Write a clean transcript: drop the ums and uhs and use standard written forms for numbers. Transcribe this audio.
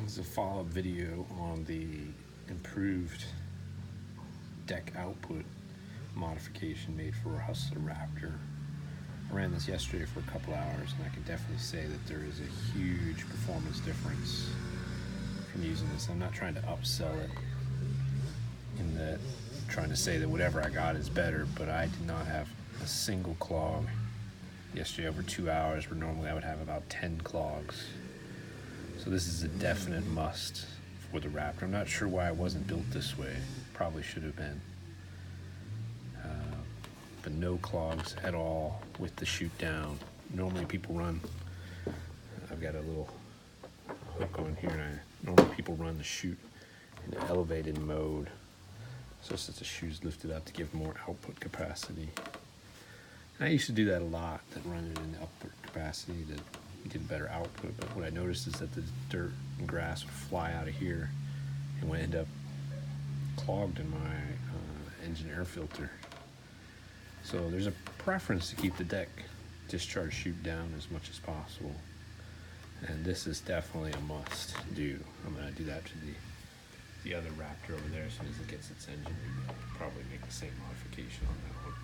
This is a follow-up video on the improved deck output modification made for a Hustler Raptor. I ran this yesterday for a couple hours, and I can definitely say that there is a huge performance difference from using this. I'm not trying to upsell it in that I'm trying to say that whatever I got is better, but I did not have a single clog yesterday over 2 hours, where normally I would have about 10 clogs. So this is a definite must for the Raptor. I'm not sure why it wasn't built this way. Probably should have been. But no clogs at all with the chute down. Normally people run, I've got a little hook on here, and normally people run the chute in elevated mode, so that the chute's lifted up to give more output capacity. And I used to do that a lot, that run it in upward capacity to get better output. But what I noticed is that the dirt and grass would fly out of here and would end up clogged in my engine air filter. So there's a preference to keep the deck discharge chute down as much as possible, and this is definitely a must do. I'm going to do that to the other Raptor over there as soon as it gets its engine. I'll probably make the same modification on that one.